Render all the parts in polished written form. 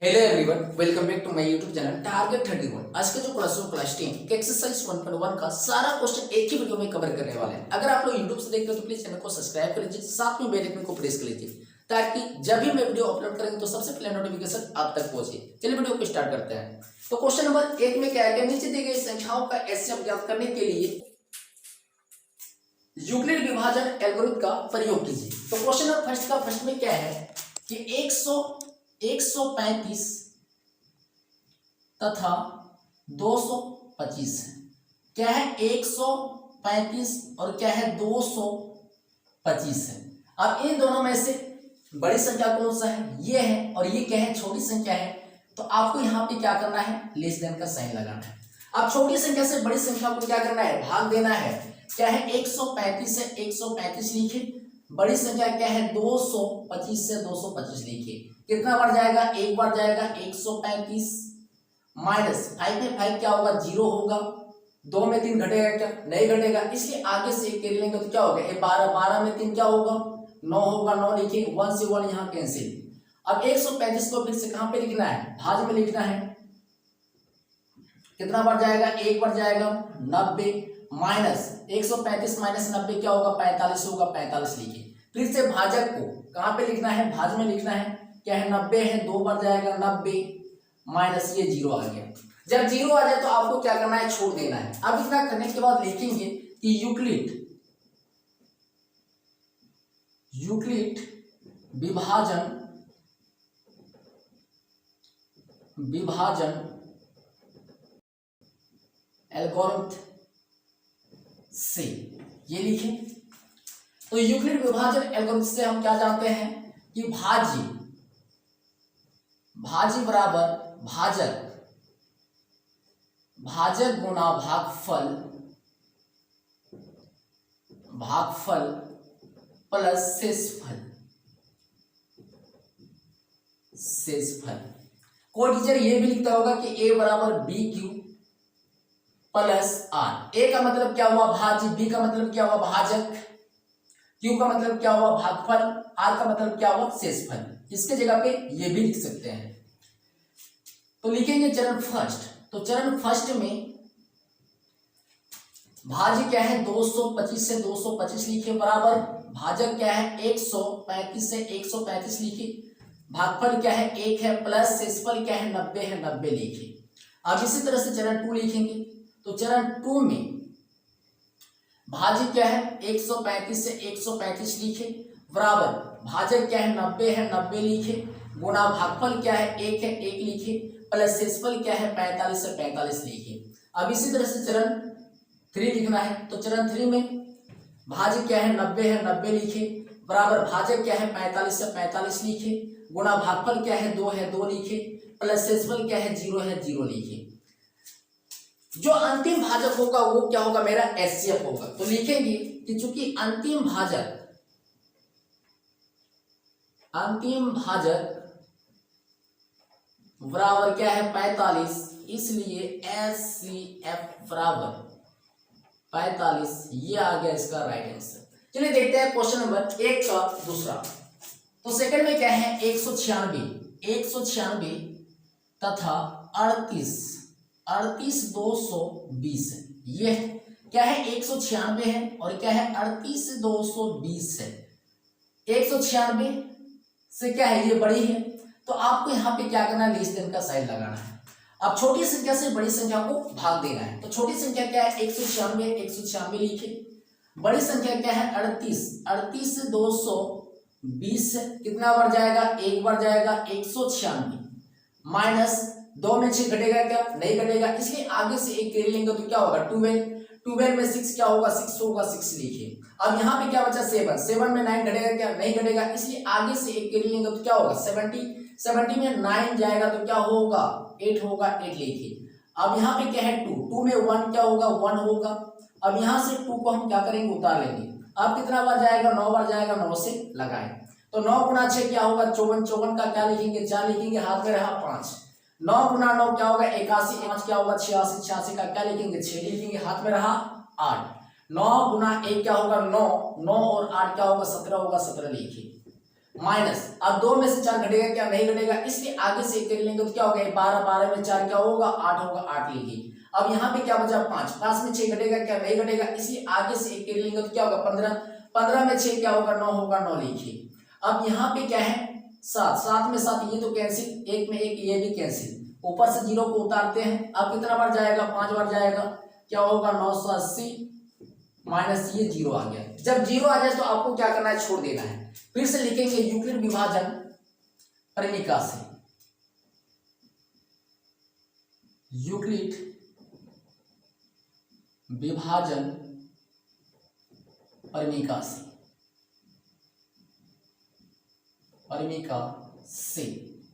Hello everyone, welcome back to my YouTube channel target 31। आज का जो क्लास 10 के एक्सरसाइज 1.1 का सारा क्वेश्चन एक ही वीडियो में कवर करने वाले हैं। अगर आप लोग यूट्यूब से देखते हो तो प्लीज चैनल को सब्सक्राइब कर लीजिए, साथ में बेल आइकन को प्रेस कर लीजिए ताकि जब भी मैं वीडियो अपलोड करेंगे तो सबसे पहले नोटिफिकेशन आप तक पहुंचे। चलिए वीडियो को स्टार्ट करते हैं। तो क्वेश्चन नंबर 1 में क्या है कि नीचे दी गई संख्याओं का एचसीएफ ज्ञात करने के लिए यूक्लिड विभाजन एल्गोरिथम का प्रयोग कीजिए। तो क्वेश्चन नंबर फर्स्ट में क्या है कि 135 तथा 225 है। क्या है 135 और क्या है 225 है। अब इन दोनों में से बड़ी संख्या कौन सा है, ये है, और ये क्या है छोटी संख्या है। तो आपको यहाँ पे क्या करना है, लेस देन का साइन लगाना है। अब छोटी संख्या से बड़ी संख्या को क्या करना है, भाग देना है। क्या है 135 है 135 लिखिए, बड़ी संख्या क्या है 225 से 225 लिखिए। कितना बढ़ जाएगा, एक बढ़ जाएगा 135 माइनस 5 में 5 क्या होगा, 0 होगा। 2 में 3 घटेगा क्या, नहीं घटेगा, इसलिए आगे से एक कैरी लेंगे तो क्या होगा, 12 12 में 3 क्या होगा, 9 होगा। 9 लिखिए, 1 से 1 यहाँ कैंसिल। अब 135 को फिर से कहां पे लिखना है, भाज में लिखना है। कितना बढ़ जाएगा, एक बढ़ जाएगा 90 माइनस 135 माइनस 90 क्या होगा, 45 होगा। 45 लिखिए, फिर से भाजक को कहां पे लिखना है, भाज में लिखना है। क्या है 90 है, 2 बढ़ जाएगा 90 माइनस ये 0 आ गया। जब 0 आ जाए तो आपको क्या करना है, छोड़ देना है। अब इतना करने के बाद लिखेंगे कि यूक्लिड विभाजन एल्गोरिथम से, ये लिखें। तो यूक्लिड विभाजन एल्गोरिथम से हम क्या जानते हैं कि भाज्य बराबर भाजक गुना भागफल प्लस शेषफल। कोई टीचर ये भी लिखता होगा कि a बराबर बी क्यू प्लस आर। ए का मतलब क्या हुआ, भाज्य, बी का मतलब क्या हुआ, भाजक, क्यू का मतलब क्या हुआ, भागफल, आर का मतलब क्या हुआ, शेषफल। इसके जगह पे ये भी लिख सकते हैं। तो लिखेंगे चरण फर्स्ट। तो चरण फर्स्ट में भाज्य क्या है 225 से 225 लिखिए, बराबर भाजक क्या है 135 से 135 लिखिए, भागफल क्या है 1 है, प्लस शेषफल क्या है 90 है, 90 लिखिए। अब इसी तरह से चरण 2 लिखेंगे। तो चरण 2 में भाज्य क्या है 135 से 135 लिखे, बराबर भाजक क्या है 90 है, 90 लिखे, गुणा भागफल क्या है 1 है, 1 लिखे, प्लस शेषफल क्या है 45 से 45 लिखे। अब इसी तरह से चरण 3 लिखना है। तो चरण 3 में भाज्य क्या है 90 है, 90 लिखे, बराबर भाजक क्या है 45 से 45 लिखे, गुणा भागफल क्या है 2 है, 2 लिखे, प्लस शेषफल क्या है 0 है, 0 लिखे। जो अंतिम भाजक होगा वो क्या होगा, मेरा एचसीएफ होगा। तो लिखेंगे कि चूंकि अंतिम भाजक बराबर क्या है 45, इसलिए एचसीएफ बराबर 45, ये आ गया इसका राइट आंसर। चलिए देखते हैं क्वेश्चन नंबर 1 का दूसरा। तो सेकंड में क्या है 196 तथा 38 220 है। ये क्या है 196 है और क्या है 38 220 है। 196 से क्या है, ये बड़ी है, तो आपको यहाँ पे क्या करना है, लेस देन का साइन लगाना है। अब छोटी संख्या से बड़ी संख्या को भाग देना है। तो छोटी संख्या क्या है 196 लिखे, बड़ी संख्या क्या है 38 से 220 है। कितना बढ़ जाएगा, एक बढ़ जाएगा 196 माइनस 2 में 6 घटेगा क्या, नहीं घटेगा, इसलिए आगे से एक कैरी लेंगे तो क्या होगा 12 में 6 क्या होगा, 6 होगा, 6 लिखिए। अब यहाँ पे क्या बचा 7 में 9 घटेगा क्या, नहीं घटेगा, इसलिए आगे से एक कैरी लेंगे तो क्या होगा 70 में 9 जाएगा तो क्या होगा 8 होगा, 8 लिखिए। अब यहाँ पे क्या है 2 में 1 क्या होगा, 1 होगा। अब यहाँ से 2 को हम क्या करेंगे, उतार लेंगे। अब कितना बढ़ जाएगा, 9 बढ़ जाएगा, 9 से लगाए तो 9 गुना 6 क्या होगा 54, 54 का क्या लिखेंगे 4 लिखेंगे, हाथ में रहा 5। 9 गुना 9 क्या होगा 81, 5 क्या होगा 86, 86 का क्या लिखेंगे 6 लिखेंगे, हाथ में रहा 8। 9 गुना 1 क्या होगा 9, 9 और 8 क्या होगा 17 होगा, 17 लिखिए। माइनस, अब 2 में से 4 घटेगा क्या, नहीं घटेगा, इसलिए आगे से 1 कर लेंगे तो क्या होगा, 12, 12 में 4 क्या होगा, 8 होगा, 8 लिखिए। अब यहाँ पे क्या बचा, 5, 5 में 6 घटेगा क्या, नहीं घटेगा, इसलिए आगे से 1 कर लेंगे तो क्या होगा, 15, 15 में 6 क्या होगा, 9 होगा, 9 लिखिए। अब यहाँ पे क्या है, 7, 7 में 7, ये तो कैंसिल, 1 में 1 ये भी कैंसिल, ऊपर से 0 को उतारते हैं। अब कितना बार जाएगा, 5 बार जाएगा, क्या होगा, 980 माइनस ये 0 आ गया। जब 0 आ जाए तो आपको क्या करना है, छोड़ देना है। फिर से लिखेंगे यूक्लिड विभाजन परिमिका से, यूक्लिड विभाजन परिमिका से, परिमिका से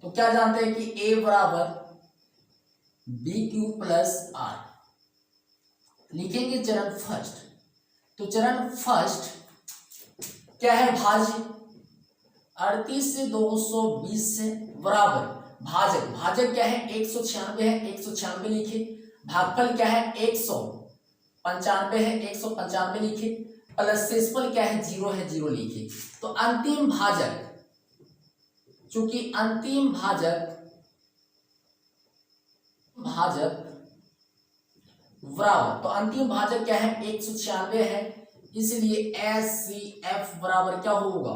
तो क्या जानते हैं कि a बराबर बी क्यू प्लस आर। लिखेंगे चरण फर्स्ट, तो चरण फर्स्ट क्या है, भाज्य 38 से 220 से बराबर भाजक, भाजक क्या है, 196 है, 196 लिखे, भागफल क्या है, 195 है, 195 लिखे, प्लस शेषफल क्या है, 0 है, 0 लिखे। तो अंतिम भाजक, चूंकि अंतिम भाजक बराबर, तो अंतिम भाजक क्या है, 196 है, इसलिए SCF बराबर क्या होगा,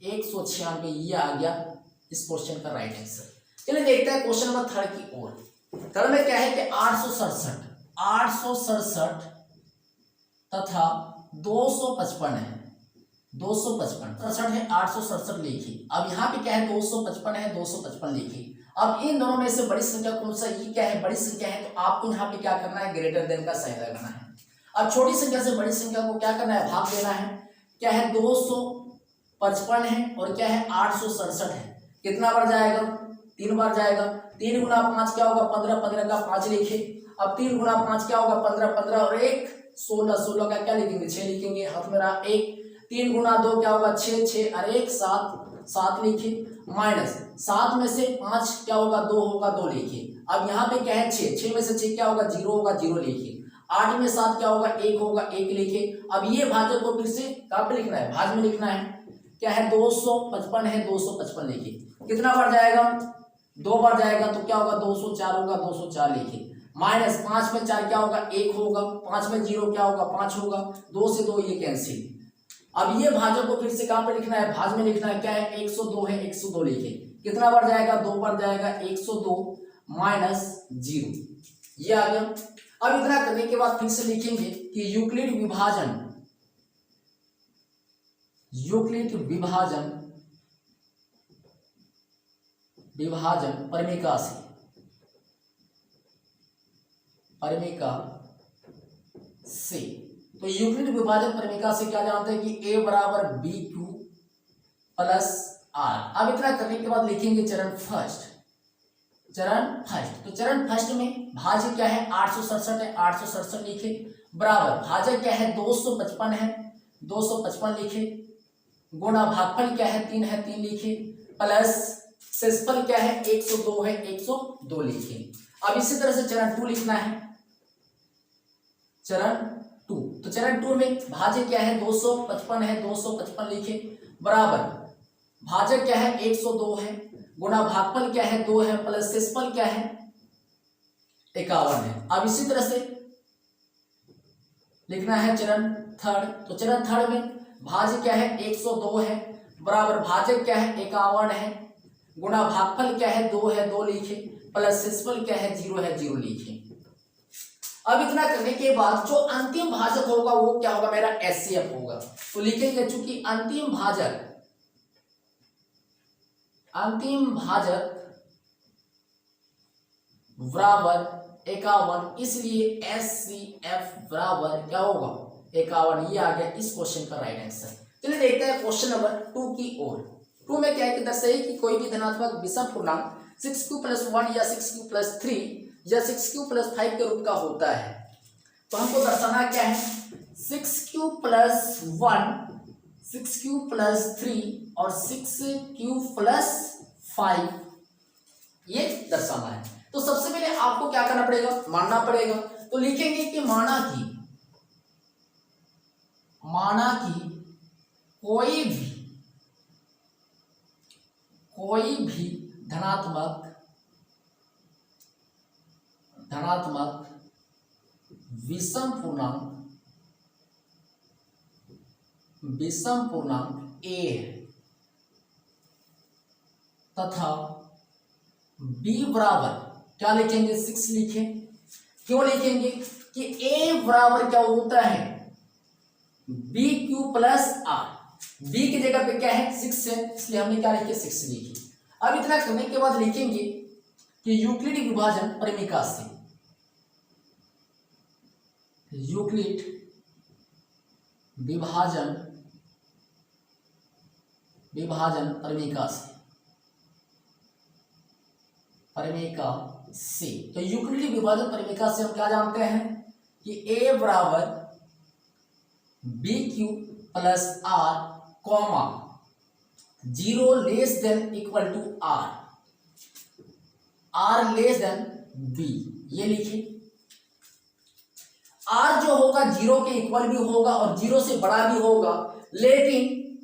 196। ये आ गया इस क्वेश्चन का राइट आंसर। चलिए देखते हैं क्वेश्चन नंबर 3 की ओर। थर्ड में क्या है कि 867 तथा 255 है, 255 है, 867 लिखी। अब यहाँ पे क्या है, 255 है, 255 लिखी। अब इन दोनों में से बड़ी संख्या कौन सा, ये क्या है, बड़ी संख्या है, तो आपको यहाँ पे क्या करना है, ग्रेटर देन का साइन लगाना है। अब छोटी संख्या से बड़ी संख्या को क्या करना है, भाग देना है। क्या है, 255 है और क्या है, 867 है, कितना बार जाएगा, 3 बार जाएगा। 3 गुना 5 क्या होगा, 15, 15 का 5 लिखे। अब 3 गुना 5 क्या होगा, 15, 15 और 1 16, 16 का क्या लिखेंगे, 6 लिखेंगे, हाथ में रहा 1। 3 गुना 2 क्या होगा, 6, 6 और 1 7, 7 लिखे, माइनस 7 में से 5 क्या होगा, 2 होगा, 2 लिखे। अब यहाँ पे क्या है, 6, 6 में से 6 क्या होगा, 0 होगा, 0 लिखे। 8 में 7 क्या होगा, 1 होगा, 1 लिखे। अब ये भाजक को फिर से कहाँ पे लिखना है, भाज में लिखना है। क्या है, 255 है, 255 लिखे, कितना बार जाएगा, 2 बार जाएगा, तो क्या होगा, 204 होगा, 204 लिखे। माइनस 5 में 4 क्या होगा, 1 होगा, 5 में 0 क्या होगा, 5 होगा, 2 से 2 ये कैंसिल। अब ये भाजक को फिर से कहां पे लिखना है, भाज में लिखना है। क्या है, 102 है, 102 लिखे, कितना बार जाएगा, 2 बार जाएगा, 102 माइनस 0 ये आ गया। अब इतना करने के बाद फिर से लिखेंगे कि यूक्लिड विभाजन, यूक्लिड विभाजन, विभाजन परिमिका से, परिमिका से। तो यूक्लिड विभाजन परिमिका से क्या जानते हैं कि a बराबर बी क्यू प्लस आर। अब इतना करने के बाद लिखेंगे चरण फर्स्ट, चरण फर्स्ट। तो चरण फर्स्ट में भाज्य क्या है, 867 है, 867 लिखे, बराबर भाजक क्या है, 255 है, 255 लिखे, गुणा भागफल क्या है, 3 है, 3 लिखे, प्लस शेषफल क्या है, 102 है, 102 लिखे। अब इसी तरह से चरण 2 लिखना है, चरण 2। तो चरण 2 में भाज्य क्या है, 255 है, 255 लिखे, बराबर भाजक क्या है, 102 है, गुणा भागफल क्या है, 2 है, प्लस शेषफल क्या है, 51 है। अब इसी तरह से लिखना है चरण थर्ड। तो चरण थर्ड में भाज्य क्या है, 102 है, बराबर भाजक क्या है, 51 है, गुणा भागफल क्या है, 2 है, 2 लिखे, प्लस शेषफल क्या है, 0 है, 0 लिखे। अब इतना करने के बाद जो अंतिम भाजक होगा वो क्या होगा, मेरा एचसीएफ होगा। तो लिखेंगे चूंकि अंतिम भाजक, अंतिम भाजक बराबर 51, इसलिए एचसीएफ बराबर क्या होगा, 51। ये आ गया इस क्वेश्चन का राइट आंसर। चलिए देखते हैं क्वेश्चन नंबर 2 की ओर। 2 में क्या है कि दर्शाइए कि कोई भी धनात्मक विषम पूर्णांक 6q+1 या 6q+3 या 6q+5 के रूप का होता है। तो हमको दर्शाना क्या है, 6q+1, 6q+3 और 6q+5 ये दर्शाना है। तो सबसे पहले आपको क्या करना पड़ेगा, मानना पड़ेगा। तो लिखेंगे कि माना कि कोई भी कोई भी धनात्मक विषम पूर्णांक a है तथा b बराबर क्या लिखेंगे 6 लिखें। क्यों लिखेंगे कि a बराबर क्या होता है B Q plus R. B की जगह पे क्या है 6 है, इसलिए हमने क्या लिखे 6 लिखी। अब इतना करने के बाद लिखेंगे कि यूक्लिड विभाजन परिमिका से, यूक्लिड विभाजन परिमिका से तो यूक्लिड विभाजन परिमिका से हम क्या जानते हैं कि a बराबर B Q plus R comma 0 less than equal to R less than B. ये लिखिए आर जो होगा 0 के इक्वल भी होगा और 0 से बड़ा भी होगा, लेकिन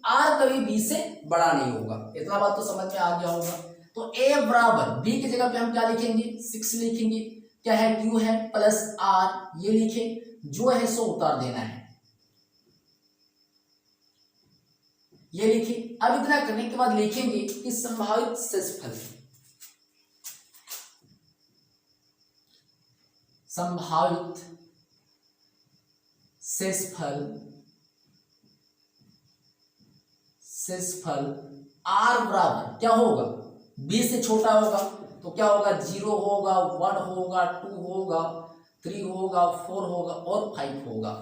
आर कभी बी से बड़ा नहीं होगा। इतना बात तो समझ में आ गया होगा। तो a बराबर b की जगह पे हम क्या लिखेंगे 6 लिखेंगे, क्या है q है प्लस r, ये लिखे, जो है सो उतार देना है, ये लिखे। अब इतना करने के बाद लिखेंगे कि संभावित शेषफल r बराबर क्या होगा b से छोटा होगा तो क्या होगा 0 होगा, 1 होगा, 2 होगा, 3 होगा, 4 होगा और 5 होगा।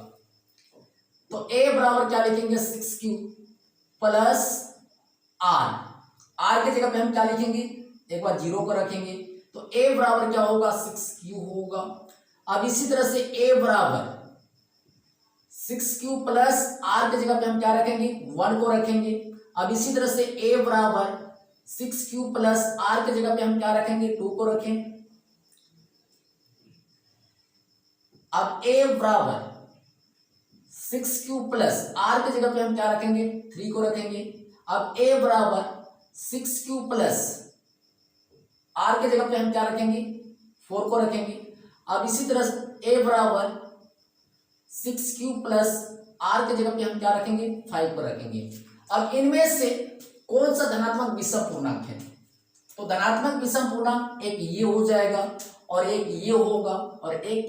तो a बराबर क्या लिखेंगे 6q प्लस r की जगह पे हम क्या लिखेंगे एक बार 0 को रखेंगे तो a बराबर क्या होगा 6q होगा। अब इसी तरह से a बराबर 6q प्लस r की जगह पे हम क्या रखेंगे 1 को रखेंगे। अब इसी तरह से a बराबर 6q प्लस r की जगह पे हम क्या रखेंगे 2 को रखें। अब a बराबर 6q प्लस r की जगह पे हम क्या रखेंगे 3 को रखेंगे। अब a बराबर 6q प्लस r की जगह पे हम क्या रखेंगे 4 को रखेंगे। अब इसी तरह से a बराबर 6q प्लस r की जगह पे हम क्या रखेंगे 5 को रखेंगे। अब इनमें से कौन सा धनात्मक विषम पूर्णांक है, तो धनात्मक विषम पूर्णांक एक ये हो जाएगा और एक ये होगा और एक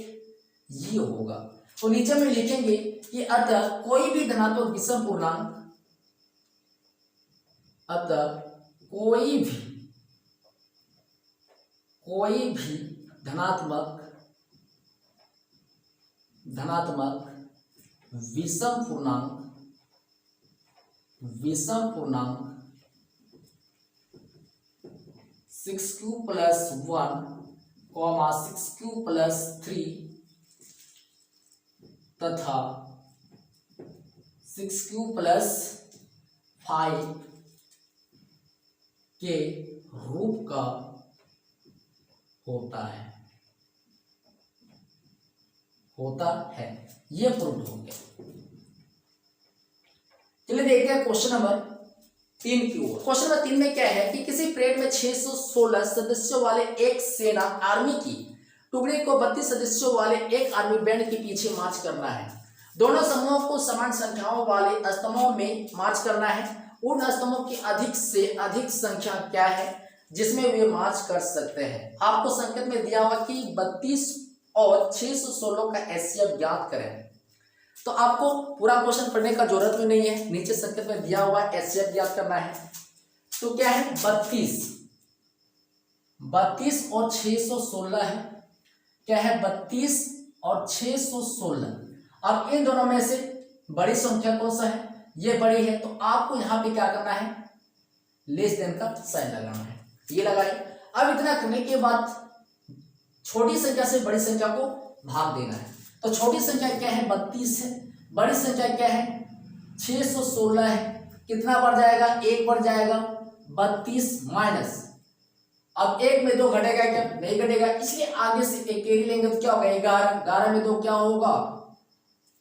ये होगा। तो नीचे में लिखेंगे कि अतः कोई भी धनात्मक विषम पूर्णांक, अतः कोई भी धनात्मक विषम पूर्णांक 6q plus 1 comma 6q plus 3 तथा 6q प्लस 5 के रूप का होता है। ये प्रूव हो गया। चलिए देखते हैं क्वेश्चन नंबर 3 की ओर। क्वेश्चन नंबर 3 में क्या है कि किसी परेड में 616 सदस्यों वाले एक सेना आर्मी की टुकड़े को 32 सदस्यों वाले एक आर्मी बैंड के पीछे मार्च करना है। दोनों समूहों को समान संख्याओं वाले स्तंभों में मार्च करना है। उन स्तंभों की अधिक से अधिक संख्या क्या है जिसमें वे मार्च कर सकते हैं। आपको संकेत में दिया हुआ कि 32 और 616 का एचसीएफ ज्ञात करें। तो आपको पूरा क्वेश्चन पढ़ने का जरूरत भी नहीं है, नीचे संकेत में दिया हुआ एचसीएफ ज्ञात करना है। तो क्या है 32 और 616 है, क्या है 32 और 616। अब इन दोनों में से बड़ी संख्या कौन सा है, ये बड़ी है, तो आपको यहाँ पे क्या करना है लेस देन का साइन लगाना है, ये लगाए। अब इतना करने के बाद छोटी संख्या से बड़ी संख्या को भाग देना है। तो छोटी संख्या क्या है 32 है, बड़ी संख्या क्या है 616 है। कितना बढ़ जाएगा, एक बढ़ जाएगा 32 माइनस, अब एक में 2 घटेगा क्या, नहीं घटेगा, इसलिए आगे से एक कैरी लेंगे तो क्या होगा 11, 11 में 2 क्या होगा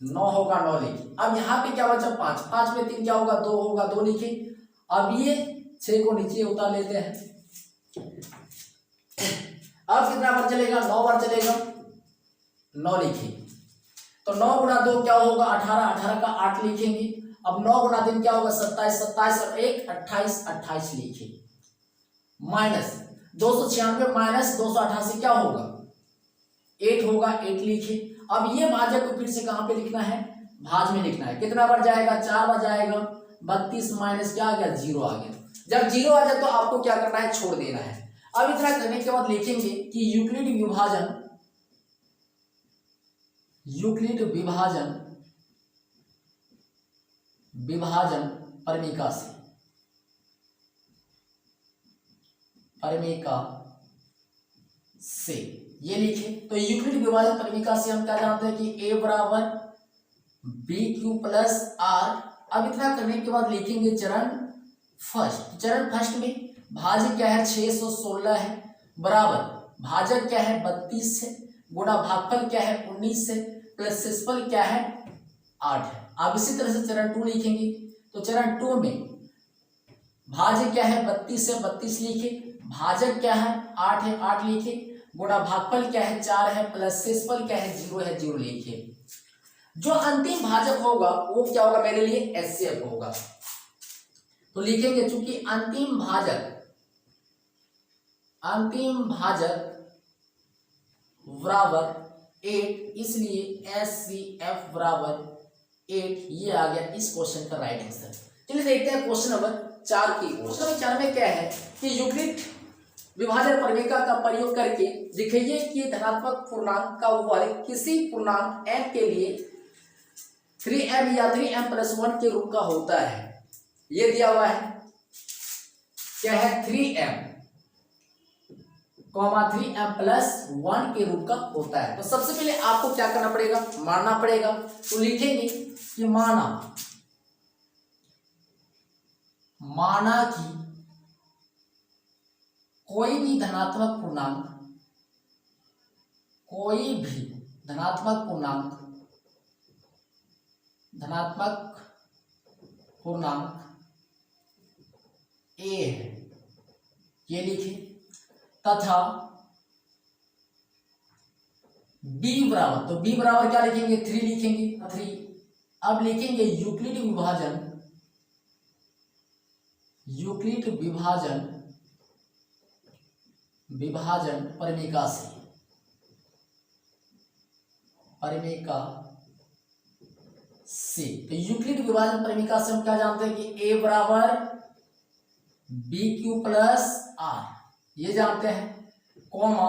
9 होगा, 9 लिखिए। अब यहाँ पे क्या बचा 5, 5 में 3 क्या होगा 2 होगा, 2 लिखिए। अब ये 6 को नीचे उतार लेते हैं। अब कितना बार चलेगा, 9 बार चलेगा, 9 लिखिए। तो 9 गुना 2 क्या होगा, 18, 18 का 8 लिखेंगे। अब 9 गुना 3 क्या होगा, 27, 27 और 1 28, 28 लिखिए। माइनस 296 माइनस 288 क्या होगा, 8 होगा, 8 लिखिए। अब ये भाजक को फिर से कहां पे लिखना है, भाज में लिखना है। कितना बार जाएगा, 4 बार जाएगा। 32 माइनस क्या आ गया, 0 आ गया। जब 0 आ जाए तो आपको क्या करना है, छोड़ देना है। अब इतना करने के बाद लिखेंगे कि यूक्लिड विभाजन, यूक्लिड विभाजन, विभाजन परिमेका से, परिमेका से ये लिखे। तो यूक्लिड विभाजन परिमेका से हम क्या जानते हैं कि a बराबर बी क्यू प्लस आर। अब इतना करने के बाद लिखेंगे चरण फर्स्ट। चरण फर्स्ट में भाजक क्या है, 616 है, बराबर भाजक क्या है, 32 है, गुणा भागफल क्या है, 19 है, प्लस शेषफल क्या है, 8 है। अब इसी तरह से चरण 2 लिखेंगे। तो चरण 2 में भाजक क्या है, 32 है, 32 लिखे, भाजक क्या है, 8 है, 8 लिखे, गुणा भागफल क्या है, 4 है, प्लस शेषफल क्या है, 0 है, 0 लिखे। जो अंतिम भाजक होगा वो क्या होगा, मेरे लिए एचसीएफ होगा। तो लिखेंगे चूंकि अंतिम भाजक, अंतिम भाजक बराबर 8, इसलिए एचसीएफ बराबर 8। ये आ गया इस क्वेश्चन का राइट आंसर। चलिए देखते हैं क्वेश्चन नंबर 4 की। क्वेश्चन नंबर 4 में क्या है कि यूक्लिड विभाजन परिमेका का प्रयोग करके दिखाइए कि धनात्मक पूर्णांक का वर्ग किसी पूर्णांक m के लिए 3m या 3m + 1 के रूप का होता है। ये दिया हुआ है, क्या है, 3m, 3m + 1 के रूप का होता है। तो सबसे पहले आपको क्या करना पड़ेगा, मानना पड़ेगा। तो लिखेंगे कि माना कि कोई भी धनात्मक पूर्णांक, कोई भी धनात्मक पूर्णांक, धनात्मक पूर्णांक a है, ये लिखे, तथा b बराबर, तो b बराबर क्या लिखेंगे, 3 लिखेंगे, 3। अब लिखेंगे यूक्लिड विभाजन, यूक्लिड विभाजन, विभाजन परिमेका से, परिमेका से। तो यूक्लिड विभाजन परिमेका से हम क्या जानते हैं कि a बराबर बी क्यू प्लस आर, ये जानते हैं, comma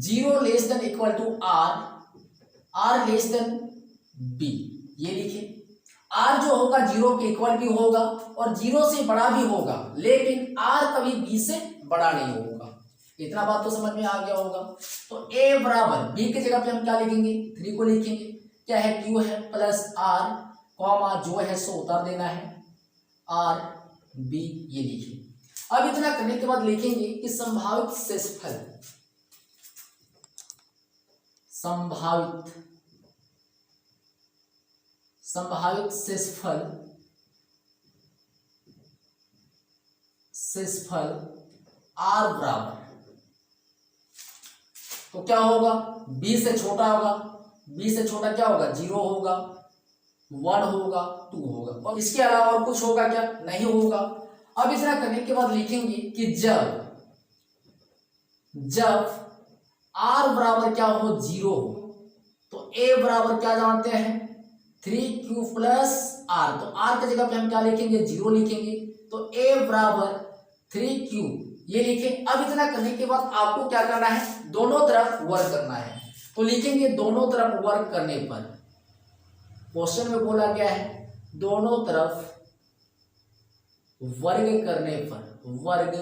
0 less than equal to R, R less than B, ये लिखे। आर जो होगा 0 के इक्वल भी होगा और 0 से बड़ा भी होगा, लेकिन आर कभी बी से बड़ा नहीं होगा। इतना बात तो समझ में आ गया होगा। तो a बराबर b की जगह पे हम क्या लिखेंगे, 3 को लिखेंगे, क्या है, q है प्लस आर, कॉमा जो है सो उतार देना है, आर बी, ये लिखिए। अब इतना करने के बाद लिखेंगे कि संभावित शेषफल, संभावित, संभावित शेषफल, शेषफल आर बराबर, तो क्या होगा, b से छोटा होगा, b से छोटा क्या होगा, 0 होगा, 1 होगा, 2 होगा, और इसके अलावा और कुछ होगा क्या, नहीं होगा। अब इतना करने के बाद लिखेंगे कि जब r बराबर क्या हो, 0 हो, तो a बराबर क्या जानते हैं, 3q प्लस r। तो r की जगह पे हम क्या लिखेंगे, 0 लिखेंगे। तो a बराबर 3q, ये लिखे। अब इतना करने के बाद आपको क्या करना है, दोनों तरफ वर्ग करना है। तो लिखेंगे दोनों तरफ वर्ग करने पर, क्वेश्चन में बोला गया है दोनों तरफ वर्ग करने पर, वर्ग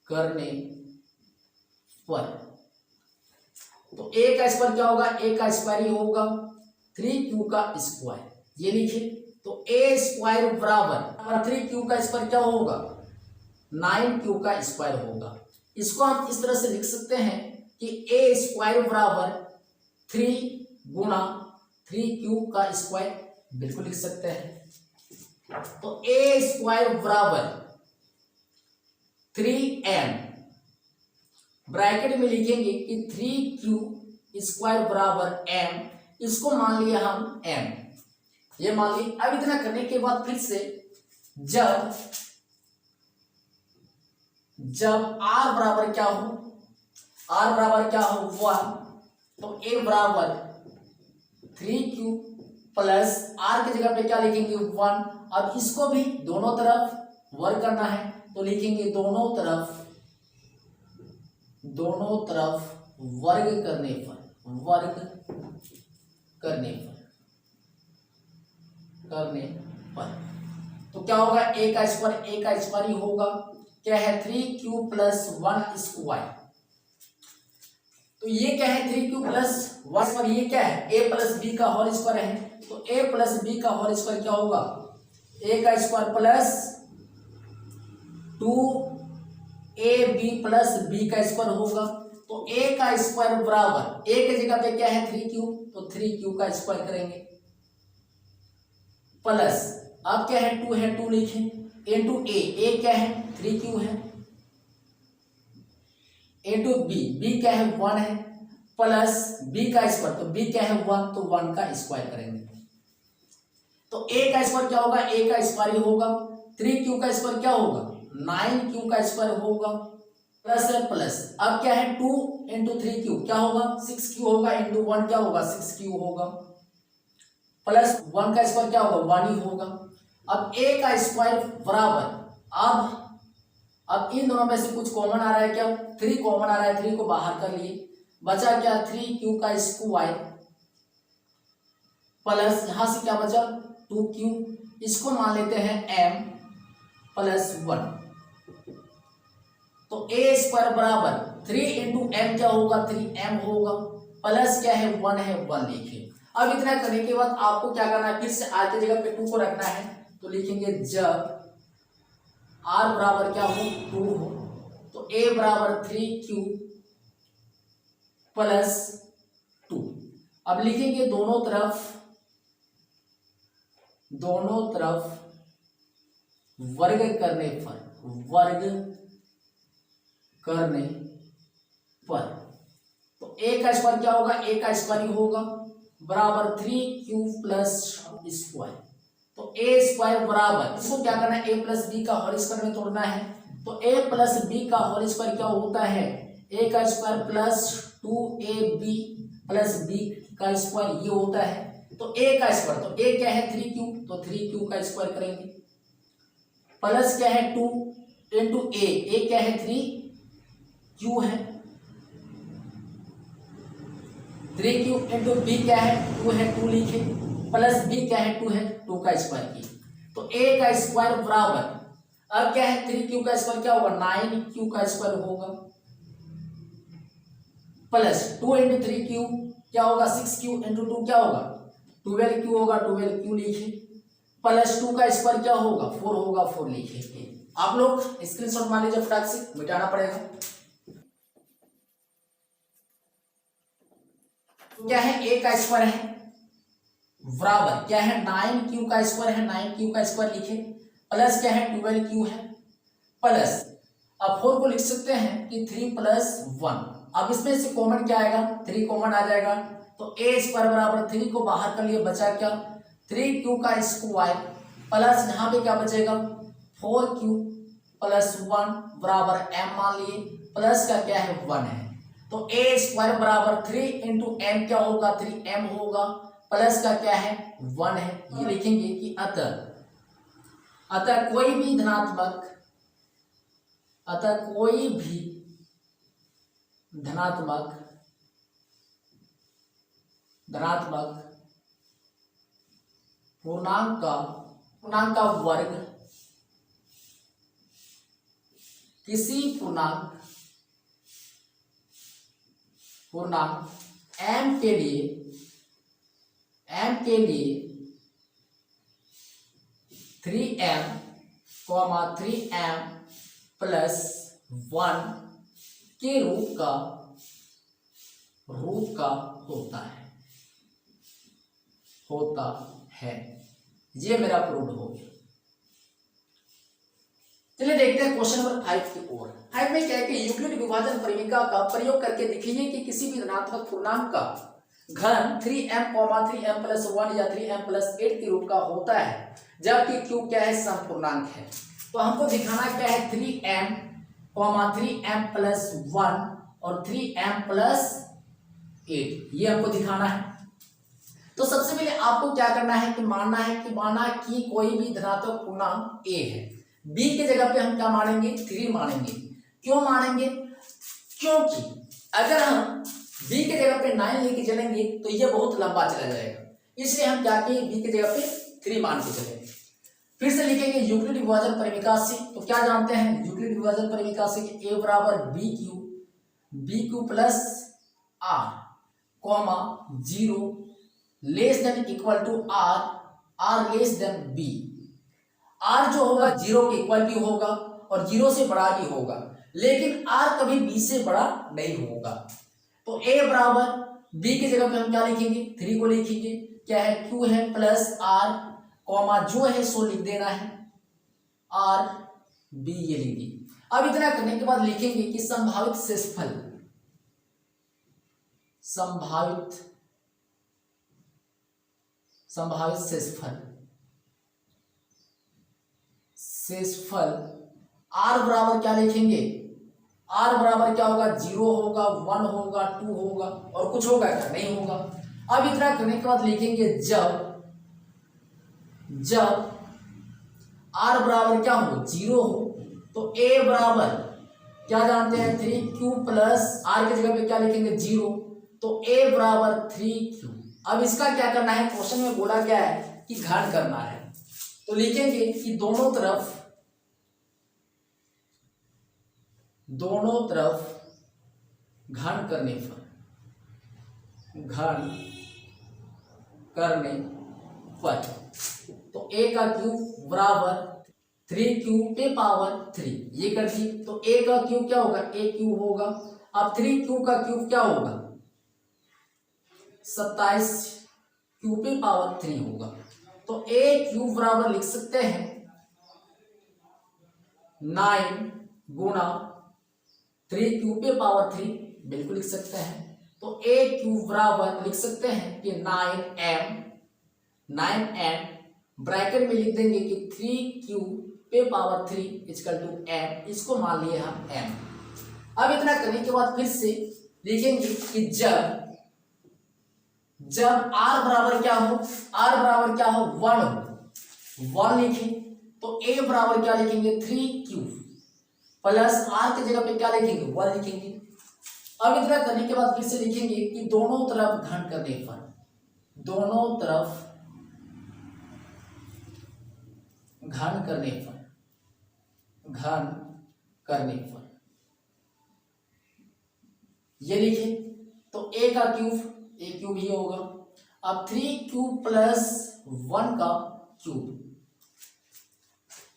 करने पर, तो a का स्क्वायर क्या होगा, a का स्क्वायर ही होगा, 3q का स्क्वायर, ये लिखे। तो a स्क्वायर बराबर 3q का स्क्वायर क्या होगा, 9q का स्क्वायर होगा। इसको हम इस तरह से लिख सकते हैं कि a स्क्वायर बराबर 3 गुणा 3q का स्क्वायर, बिल्कुल लिख सकते हैं। तो ए स्क्वायर बराबर 3m, ब्रैकेट में लिखेंगे कि 3q स्क्वायर बराबर m, इसको मान लिया हम m, ये मान ली। अब इतना करने के बाद फिर से जब r बराबर क्या हो, r बराबर क्या हो 1, तो a बराबर 3q प्लस r की जगह पे क्या लिखेंगे 1। अब इसको भी दोनों तरफ वर्ग करना है, तो लिखेंगे दोनों तरफ वर्ग करने पर तो क्या होगा, a का स्क्वायर ही होगा। क्या है 3q प्लस 1 स्क्वायर, तो ये क्या है 3q प्लस 1 स्क्वायर, ये क्या है a प्लस b का होल स्क्वायर है, तो a प्लस b का होल स्क्वायर क्या होगा, a का square plus 2ab plus b का स्क्वायर होगा। तो a का स्क्वायर बराबर a की जगह पे क्या है 3q, तो 3q का स्क्वायर करेंगे प्लस, अब क्या है 2 लिखें इनटू a क्या है 3q है, इनटू b क्या है 1 है, प्लस b का स्क्वायर, तो b क्या है 1, तो 1 का स्क्वायर करेंगे। तो a का स्क्वायर क्या होगा, a का स्क्वायर ही होगा, 3q का स्क्वायर क्या होगा 9q का स्क्वायर होगा, प्लस अब क्या है 2 इंटू 3q क्या होगा 6q होगा, इंटू 1 क्या होगा 6q होगा, प्लस 1 का स्क्वायर क्या होगा 1 ही होगा। अब a का स्क्वायर बराबर, अब इन दोनों में से कुछ कॉमन आ रहा है, क्या 3 कॉमन आ रहा है, 3 को बाहर कर लिए, बचा क्या 3q का स्क्वायर प्लस यहां से क्या बचा 2q, इसको मान लेते हैं m प्लस 1। तो a स्क्वायर बराबर 3 इंटू m क्या होगा 3m होगा, प्लस क्या है 1 लिखिए। अब इतना करने के बाद आपको क्या करना है, फिर से r की जगह पे 2 को रखना है, तो लिखेंगे जब r बराबर क्या हो 2 हो, तो a बराबर 3q प्लस 2। अब लिखेंगे दोनों तरफ वर्ग करने पर तो a का स्क्वायर क्या होगा, a का स्क्वायर ही होगा बराबर 3q प्लस स्क्वायर। तो a स्क्वायर बराबर, इसको क्या करना है a प्लस बी का होल स्क्वायर में तोड़ना है, तो a प्लस बी का होल स्क्वायर क्या होता है a का square plus 2ab plus b का स्क्वायर ये होता है। तो a का स्क्वायर, तो a क्या है 3q, तो 3q का स्क्वायर करेंगे, प्लस क्या है 2 इंटू a क्या है 3q है, 3q इंटू b क्या है 2 है 2 लिखे, प्लस b क्या है 2 है 2 का स्क्वायर किए। तो a का स्क्वायर बराबर, अब क्या है 3q का स्क्वायर क्या होगा 9q का स्क्वायर होगा, प्लस 2 इंटू 3q क्या होगा 6q इंटू 2 क्या होगा 12q होगा, 12q लिखे, प्लस 2 का स्क्वायर क्या होगा 4 होगा, 4 लिखे। आप लोग स्क्रीनशॉट मान लीजिए, फटाक से मिटाना पड़ेगा। तो क्या है a का स्क्वायर है बराबर क्या है 9q का स्क्वायर है, 9q का स्क्वायर लिखे, प्लस क्या है 12q है, प्लस अब 4 को लिख सकते हैं कि 3 प्लस 1। अब इसमें से कॉमन क्या आएगा 3 कॉमन आ जाएगा, तो a स्क्वायर बराबर 3 को बाहर कर लिए, बचा क्या 3q का स्क्वायर प्लस यहाँ पे क्या बचेगा 4q प्लस 1 बराबर m मान लिए, प्लस का क्या है 1 है। तो a स्क्वायर बराबर 3 इंटू m क्या होगा 3m होगा, प्लस का क्या है 1 है। ये लिखेंगे कि अतः कोई भी धनात्मक पूर्णांक का वर्ग किसी पूर्णांक m के लिए 3m, 3m प्लस 1 के रूप का होता है। ये मेरा प्रूव हो गया। चलिए देखते हैं क्वेश्चन नंबर 5 की ओर। 5 में क्या है कि यूक्लिड विभाजन परिमिका का प्रयोग करके दिखाइए कि किसी भी धनात्मक पूर्णांक का घन 3m, 3m+1 या 3m+8 के रूप का होता है, जबकि q क्या है, समपूर्णांक है। तो हमको दिखाना क्या है, 3m, 3m+1 और 3m+8, ये हमको दिखाना है। तो सबसे पहले आपको क्या करना है कि मानना कि कोई भी धनात्मक पूर्णांक a है। b के जगह पे हम क्या मानेंगे, 3 मानेंगे। क्यों मानेंगे, क्योंकि अगर हम b के जगह पे 9 लेके चलेंगे तो ये बहुत लंबा चला जाएगा, इसलिए हम क्या किए, b के जगह पे 3 मान के चलेंगे। फिर से लिखेंगे यूक्लिड विभाजन परिमिका से। तो क्या जानते हैं यूक्लिड विभाजन परिमिका से कि a बराबर bq plus r, 0 less than equal to r less than b। r जो होगा 0 के इक्वल भी होगा और 0 से बड़ा भी होगा, लेकिन r कभी b से बड़ा नहीं होगा। तो a बराबर b की जगह पे हम क्या लिखेंगे, 3 को लिखेंगे, क्या है, q है प्लस r, कॉमा जो है सो लिख देना है r b, ये लिखिए। अब इतना करने के बाद लिखेंगे कि संभावित शेषफल, संभावित शेषफल r बराबर क्या लिखेंगे, r बराबर क्या होगा, 0 होगा, 1 होगा, 2 होगा और कुछ होगा क्या, नहीं होगा। अब इतना करने के बाद लिखेंगे जब r बराबर क्या हो, 0 हो, तो a बराबर क्या जानते हैं, 3q प्लस r की जगह पे क्या लिखेंगे, 0, तो a बराबर 3q। अब इसका क्या करना है, क्वेश्चन में बोला गया है कि घन करना है। तो लिखेंगे कि दोनों तरफ घन करने पर तो a का क्यूब बराबर 3q पे पावर 3, ये कर दी। तो a का क्यूब क्या होगा, a क्यूब होगा। अब 3q का क्यूब क्या होगा, 27q पे पावर 3 होगा। तो a क्यूब बराबर लिख सकते हैं 9 गुणा 3q पे पावर 3, बिल्कुल लिख सकते हैं। तो a क्यूब बराबर लिख सकते हैं कि 9m ब्रैकेट में लिख देंगे कि 3q पे पावर 3 इक्वल टू m, इसको मान लिए हम m। अब इतना करने के बाद फिर से लिखेंगे कि जब r बराबर क्या हो, 1 लिखें, तो a बराबर क्या लिखेंगे, 3q प्लस r की जगह पे क्या लिखेंगे, 1 लिखेंगे। अब इतना करने के बाद फिर से लिखेंगे कि दोनों तरफ घन करने पर ये लिखे। तो a का क्यूब ही होगा। अब 3q प्लस 1 का क्यूब,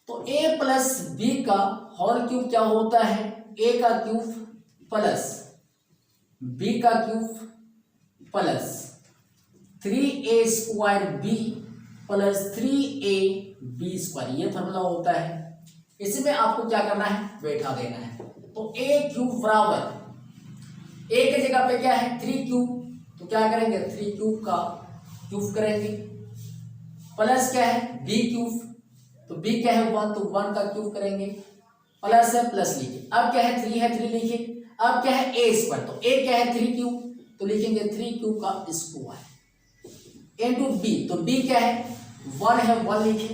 तो a प्लस b का होल क्यूब क्या होता है, a का क्यूब प्लस b का cube plus 3a² b plus 3ab², ये फॉर्मूला होता है। इसी में आपको क्या करना है, बैठा देना है। तो a क्यूब बराबर a की जगह पे क्या है, 3q, तो क्या करेंगे, 3q का क्यूब करेंगे, प्लस क्या है, b क्यूब, तो b क्या है 1, तो 1 का क्यूब करेंगे, प्लस है, प्लस लिखे। अब क्या है, 3 लिखे। अब क्या है, a², तो a क्या है, 3q, तो लिखेंगे 3q का स्क्वायर इनटू b, तो b क्या है, 1 है, 1 लिखे,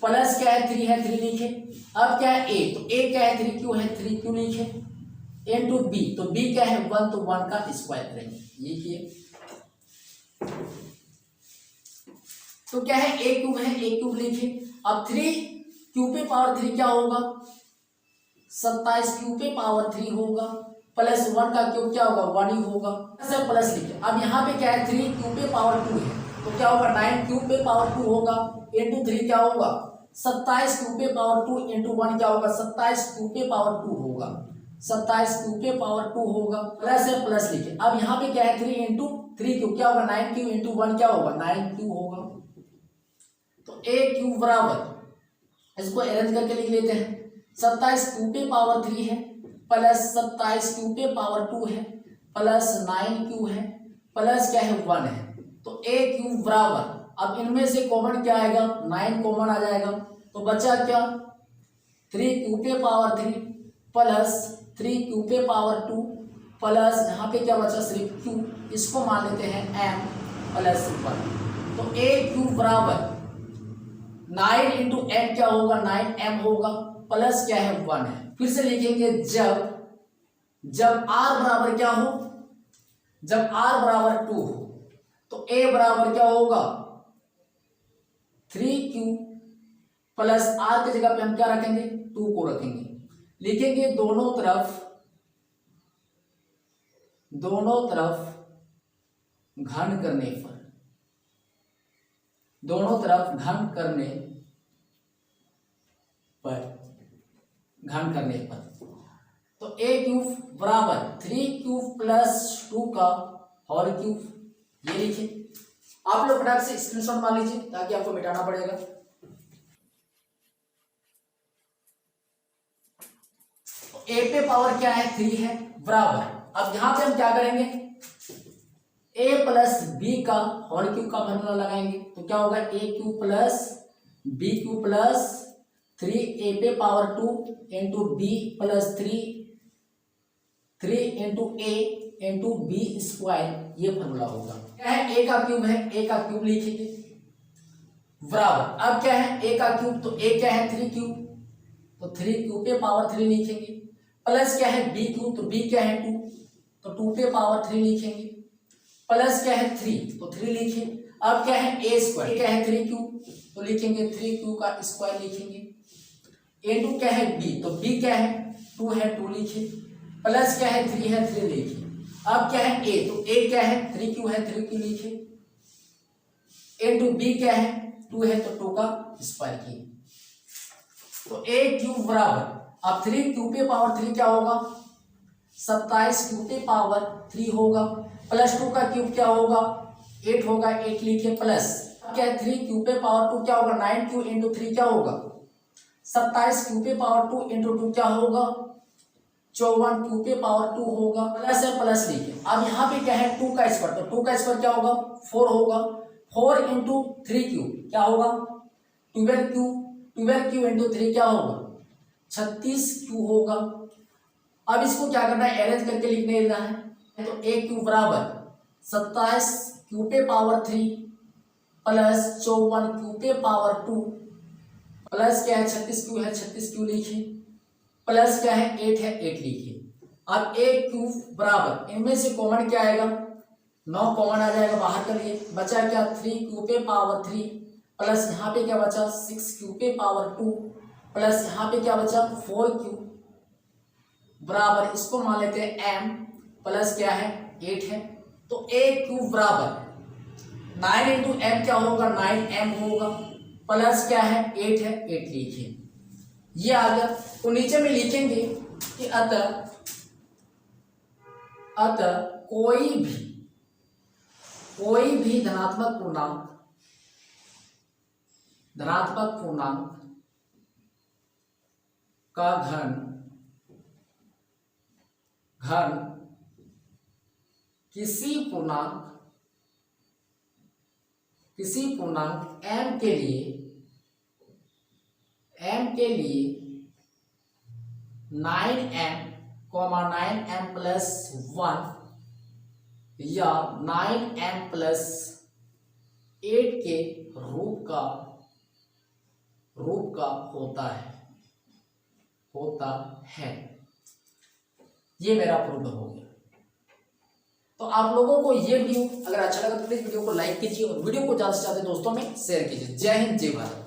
प्लस क्या है, 3 लिखे। अब क्या है, a, तो a क्या है, 3q है, 3q लिखे, इनटू b, तो b क्या है 1, तो 1 का स्क्वायर करेंगे, ये किए। तो क्या है, a क्यूब है, a क्यूब लिखे। अब 3q पे पावर 3 क्या होगा, 27q पे पावर 3 होगा, प्लस 1 का क्यूब क्या होगा, 1 ही होगा, सब प्लस लिखे। अब यहाँ पे क्या है, 3q पे पावर 2 है, तो क्या होगा, 9q पे पावर 2 होगा, इंटू 3 क्या होगा, 27q पे पावर 2 इंटू 1 क्या होगा, 27q पे पावर 2 होगा, 27q पे पावर 2 होगा, प्लस है, प्लस लिखे। अब यहाँ पे क्या है, 3 इंटू 3q क्या होगा, 9q इंटू 1 क्या होगा, 9q होगा। तो a क्यूब बराबर, इसको अरेंज करके लिख लेते हैं, 27 2 पे पावर 3 है प्लस 27 2 पे पावर 2 है प्लस 9q है प्लस क्या है 1 है। तो a क्यूब बराबर, अब इनमें से कॉमन क्या आएगा, 9 कॉमन आ जाएगा, तो बचा क्या 3q पे पावर 3 प्लस 3q पे पावर 2 प्लस यहाँ पे क्या बचा सिर्फ q, इसको मान लेते हैं m प्लस 1। तो a क्यूब बराबर 9 इंटू एम क्या होगा 9m होगा प्लस क्या है 1 है। फिर से लिखेंगे जब r बराबर क्या हो, जब r बराबर 2 हो तो a बराबर क्या होगा 3q प्लस r की जगह पे हम क्या रखेंगे 2 को रखेंगे, लिखेंगे दोनों तरफ घन करने पर, दोनों तरफ घन करने पर तो a क्यूब बराबर 3q प्लस 2 का होल क्यूब, ये लिखिए। आप लोग फटाक से स्क्रीनशॉट मार लीजिए ताकि आपको मिटाना पड़ेगा। तो a पे पावर क्या है 3 है बराबर, अब यहां पे हम क्या करेंगे a प्लस बी का होल क्यूब का फॉर्मूला लगाएंगे, तो क्या होगा a cube plus B cube plus 3a पे power 2 into B plus 3 into a into B square, ये फॉर्मूला होगा। क्या है a का क्यूब है, a का क्यूब लिखेंगे बराबर, अब क्या है a का क्यूब, तो a क्या है 3 क्यूब, तो 3 क्यूब पे पावर 3 लिखेंगे प्लस क्या है b क्यूब, तो b क्या है 2, तो 2 पे पावर 3 लिखेंगे प्लस क्या है 3, तो 3 लिखे। अब क्या है a स्क्वायर, क्या है 3 क्यूब, तो लिखेंगे 3 क्यूब का स्क्वायर लिखेंगे इंटू क्या है b, तो b क्या है 2 है 2 लिखे प्लस क्या है 3 है 3 लिखे। अब क्या है a, तो a क्या है 3 क्यूब है 3 क्यूब लिखे इंटू b क्या है 2 है तो 2 का स्क्वायर किए, तो a क्यूब बराबर, अब 3 क्यूब पे पावर 3 क्या होगा 27 क्यूब पे पावर 3 होगा प्लस 2 का क्यूब क्या होगा 8 होगा 8 लिखे प्लस क्या है 3 क्यूब पे पावर 2 क्या होगा 9 क्यूब इंटू 3 क्या होगा 27 क्यूब पे पावर 2 इंटू 2 क्या होगा 54 क्यूब पे पावर 2 होगा प्लस है प्लस लिखे। अब यहाँ पे क्या है 2 का स्क्वायर, तो 2 का स्क्वायर क्या होगा 4 होगा 4 इंटू 3 क्यूब क्या होगा 12 क्यूब इंटू 3 क्या होगा 36 क्यूब होगा। अब इसको क्या करना है अरेंज करके लिखने देना है, तो a क्यूब बराबर 27 क्यूब पे पावर 3 प्लस 54 क्यूब पे पावर 2 प्लस क्या है 36 क्यूब है 36 क्यूब लिखिए प्लस क्या है 8 है 8 लिखिए। अब a क्यूब बराबर, इनमें से कॉमन क्या आएगा 9 कॉमन आ जाएगा बाहर कर लिए, बचा क्या 3 क्यूब पे पावर 3 प्लस यहाँ पे क्या बचा 6 क्यूब पे पावर 2 प्लस यहाँ पे क्या बचा 4 क्यूब बराबर, इसको मान लेते हैं m प्लस क्या है 8 है। तो a क्यूब बराबर 9 इंटू एम क्या होगा 9m होगा प्लस क्या है 8 है 8 लिखिए, ये आ गया। तो नीचे में लिखेंगे कि अतः कोई भी धनात्मक पूर्णांक का घन किसी पूर्णांक m के लिए 9m प्लस 1 या 9m प्लस 8 के रूप का होता है। ये मेरा प्रूफ हो गया। तो आप लोगों को ये वीडियो अगर अच्छा लगा तो प्लीज वीडियो को लाइक कीजिए और वीडियो को ज्यादा से ज्यादा दोस्तों में शेयर कीजिए। जय हिंद जय भारत।